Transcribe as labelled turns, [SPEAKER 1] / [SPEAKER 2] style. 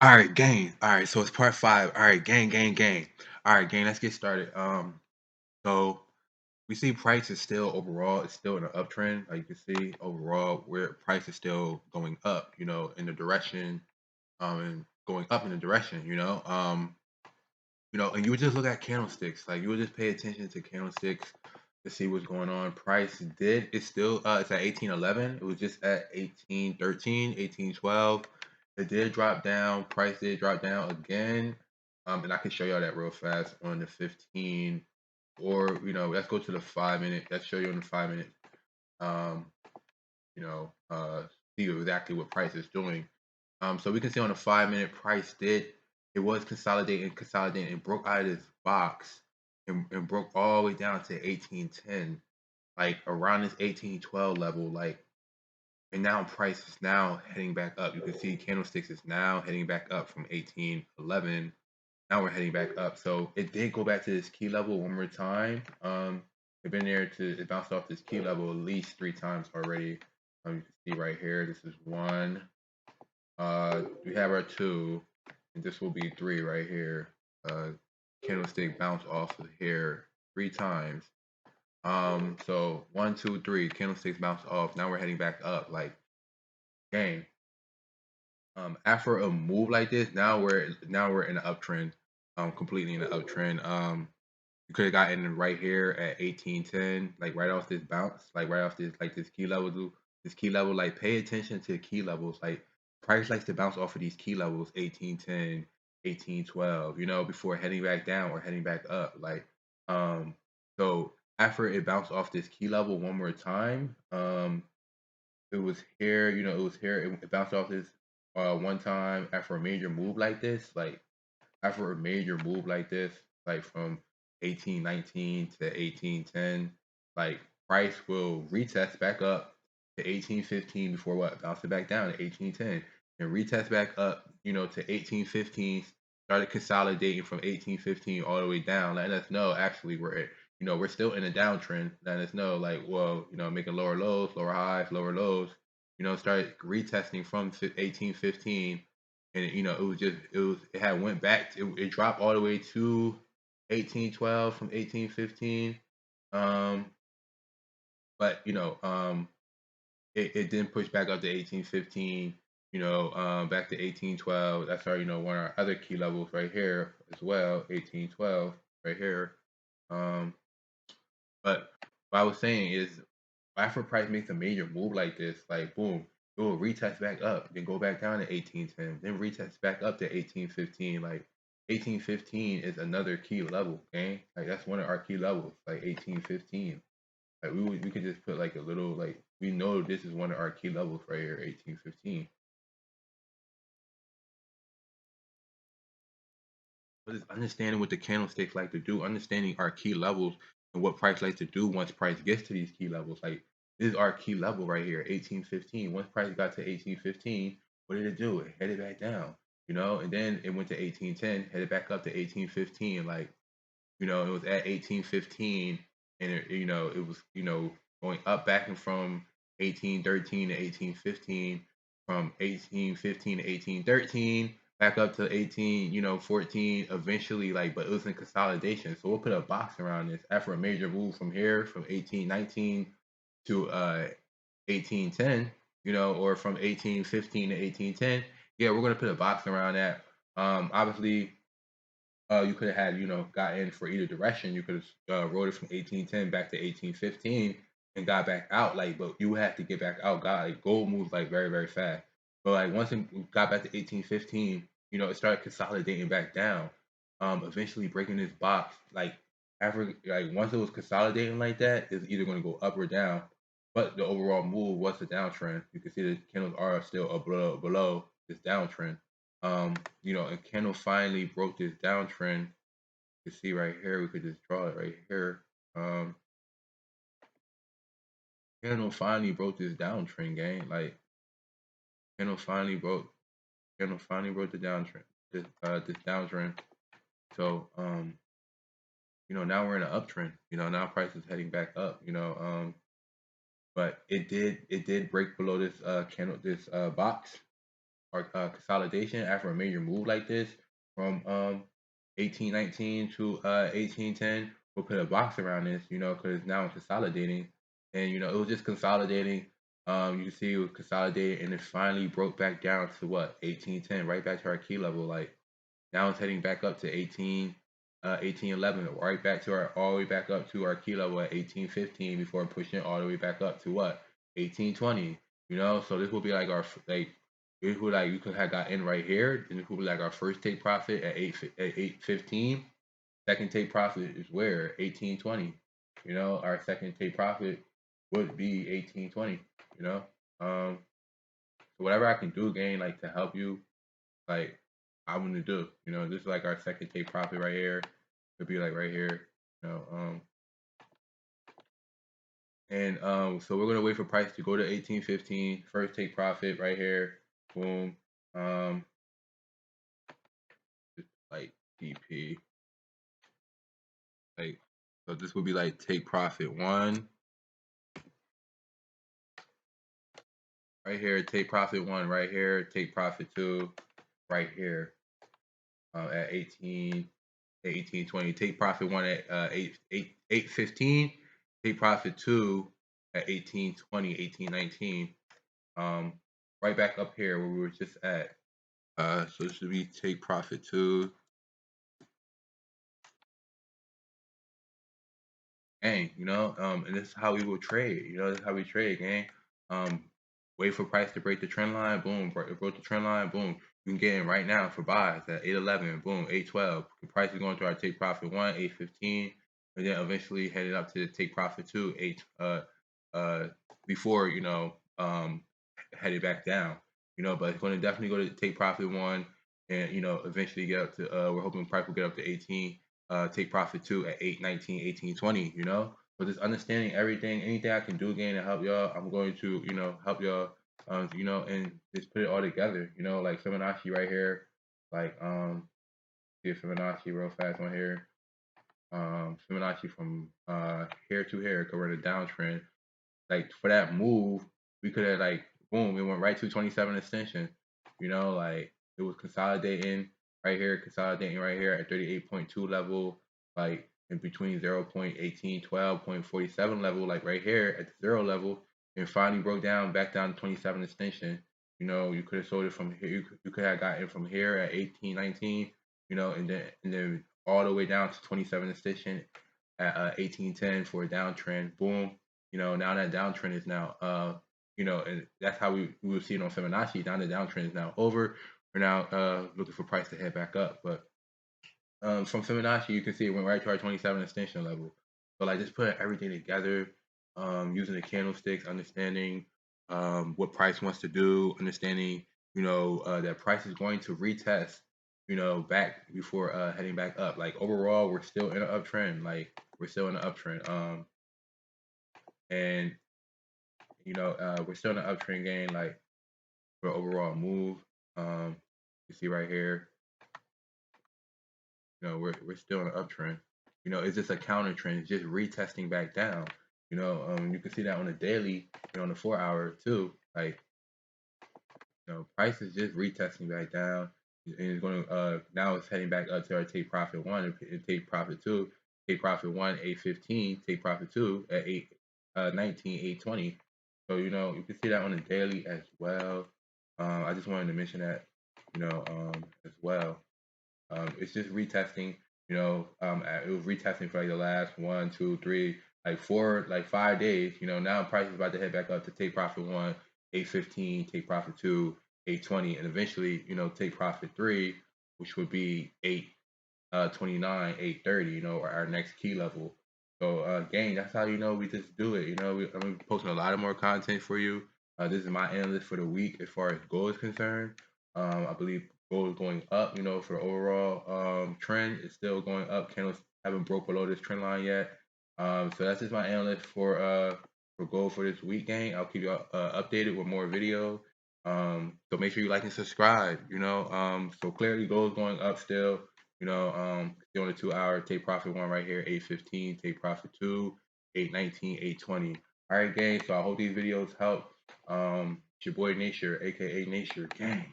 [SPEAKER 1] All right, gang. All right, so it's part five. All right, gang. All right, gang. Let's get started. So we see price is still overall, it's still in an uptrend. Like you can see overall, where price is still going up. In the direction, and going up in the direction. And you would just look at candlesticks. Like you would just pay attention to candlesticks to see what's going on. Price did it's still it's at 1811. It was just at 1813, 1812. It did drop down. Price did drop down again. And I can show y'all that real fast on the 15, or let's go to the 5 minute. Let's show you on the 5 minute. Um, you know, uh, see exactly what price is doing. So we can see on the 5 minute price it was consolidating, and broke out of this box and broke all the way down to 1810, like around this 1812 level, like, and now price is now heading back up. You can see candlesticks is now heading back up from 1811. Now we're heading back up. So it did go back to this key level one more time. It's been there it bounced off this key level at least 3 times already. You can see right here, this is one. We have our two, and this will be three right here. Candlestick bounce off of here 3 times. So 1, 2, 3 candlesticks bounce off. Now we're heading back up. Like, dang. After a move like this, now we're in an uptrend. Completely in an uptrend. You could have gotten right here at 1810, like right off this bounce, like right off this key level. This key level, like pay attention to key levels. Like price likes to bounce off of these key levels, 1810, 1812, before heading back down or heading back up. Like, so after it bounced off this key level one more time, it was here, it bounced off this one time after a major move like this, like after a major move like this, like from 1819 to 1810, like price will retest back up to 1815 before what bounced it back down to 1810 and retest back up, to 1815. Started consolidating from 1815 all the way down, letting us know actually we're still in a downtrend. Letting us know like, well, making lower lows, lower highs, lower lows. Started retesting from 1815, and it had went back, it dropped all the way to 1812 from 1815. um but it didn't push back up to 1815, back to 1812. That's our, one of our other key levels right here as well, 1812 right here. But what I was saying is, after price makes a major move like this, like boom, it will retest back up, then go back down to 1810, then retest back up to 1815. Like 1815 is another key level, okay? Like that's one of our key levels, like 1815. Like we could just put like a little, like, we know this is one of our key levels right here, 1815. But it's understanding what the candlesticks like to do, understanding our key levels and what price likes to do once price gets to these key levels. Like this is our key level right here, 1815. Once price got to 1815, what did it do? It headed back down, and then it went to 1810, headed back up to 1815. Like, it was at 1815, and it was, going up back and from 1813 to 1815, from 1815 to 1813, back up to 14 eventually, like, but it was in consolidation. So we'll put a box around this after a major move from here, from 1819 to 1810, or from 1815 to 1810. Yeah, we're gonna put a box around that. Obviously, you could have had, got in for either direction. You could have rode it from 1810 back to 1815 and got back out. Like, but you had to get back out. Got like gold moves like very, very fast. But like once it got back to 1815, it started consolidating back down. Eventually breaking this box. Like after, like once it was consolidating like that, it's either going to go up or down. But the overall move was a downtrend. You can see the candles are still up below this downtrend. And candle finally broke this downtrend. You can see right here, we could just draw it right here. Candle finally broke this downtrend, gang. Like candle finally broke, the downtrend. This downtrend. So now we're in an uptrend. Now price is heading back up. But it did break below this candle, this box. consolidation after a major move like this from 1819 to 1810. We'll put a box around this, because now it's consolidating, and it was just consolidating. You can see it was consolidated, and it finally broke back down to what 1810, right back to our key level. Like now it's heading back up to 1811, right back to all the way back up to our key level at 1815 before pushing all the way back up to what 1820. So this will be like our this would like you could have got in right here, and this would be like our first take profit at 815. Second take profit is where 1820. Our second take profit would be 1820. So whatever I can do, again, like to help you, like I'm gonna do. This is like our second take profit right here. Could be like right here. And so we're gonna wait for price to go to 1815. First take profit right here. Boom. Like DP. Like so this would be like take profit 1. Right here, take profit 1 right here, take profit 2 right here. At 1820. Take profit 1 at 815. Take profit 2 at 1820, 1819. Right back up here where we were just at. So this should be take profit 2. Gang, and this is how we will trade. This is how we trade, gang. Wait for price to break the trend line, boom. Broke the trend line, boom. You can get in right now for buys at 811, boom, 812. The price is going to our take profit 1, 815, and then eventually headed up to the take profit 2, 8 before headed back down. But it's going to definitely go to take profit 1, and eventually get up to we're hoping price will get up to 18. Take profit 2 at 819, 1820. So just understanding everything, anything I can do again to help y'all, I'm going to help y'all, and just put it all together. Like Fibonacci right here, like see a Fibonacci real fast on here. Fibonacci from here to here, because we're in a downtrend. Like for that move, we could have like boom, it went right to 27 extension. Like it was consolidating right here at 38.2 level, like in between 0.18, 12.47 level, like right here at the 0 level, and finally broke down back down to 27 extension. You could have sold it from here. You could have gotten it from here at 18, 19, and then all the way down to 27 extension at 1810 for a downtrend. Boom. Now that downtrend is now, and that's how we will see it on Fibonacci. Now the downtrend is now over. We're now looking for price to head back up. But from Fibonacci, you can see it went right to our 27 extension level. So like just putting everything together, using the candlesticks, understanding what price wants to do, understanding, that price is going to retest, back before heading back up. Like overall, we're still in an uptrend. Like we're still in an uptrend. And we're still in an uptrend game, like for overall move. You see right here, we're still in an uptrend. It's just a counter trend. It's just retesting back down. You can see that on the daily, on the 4-hour too. Like, price is just retesting back down, and it's going to now it's heading back up to our take profit 1 and take profit 2. Take profit 1 815, take profit 2 at 819, 820. So you can see that on the daily as well. I just wanted to mention that as well. It's just retesting. It was retesting for like the last 1, 2, 3, like 4, like 5 days. Now price is about to head back up to take profit 1, 815, take profit 2, 820, and eventually take profit 3, which would be 829, 830. Our next key level. So gang, that's how we just do it. I'm posting a lot of more content for you. This is my analyst for the week as far as gold is concerned. I believe gold is going up. For the overall trend, it's still going up. Candles haven't broke below this trend line yet. So that's just my analyst for gold for this week, gang. I'll keep you updated with more video. So make sure you like and subscribe. So clearly gold is going up still. Still on the 2-hour, take profit 1 right here, 815, take profit 2, 819, 820. All right, gang. So I hope these videos help. It's your boy Nature, aka Nature, gang.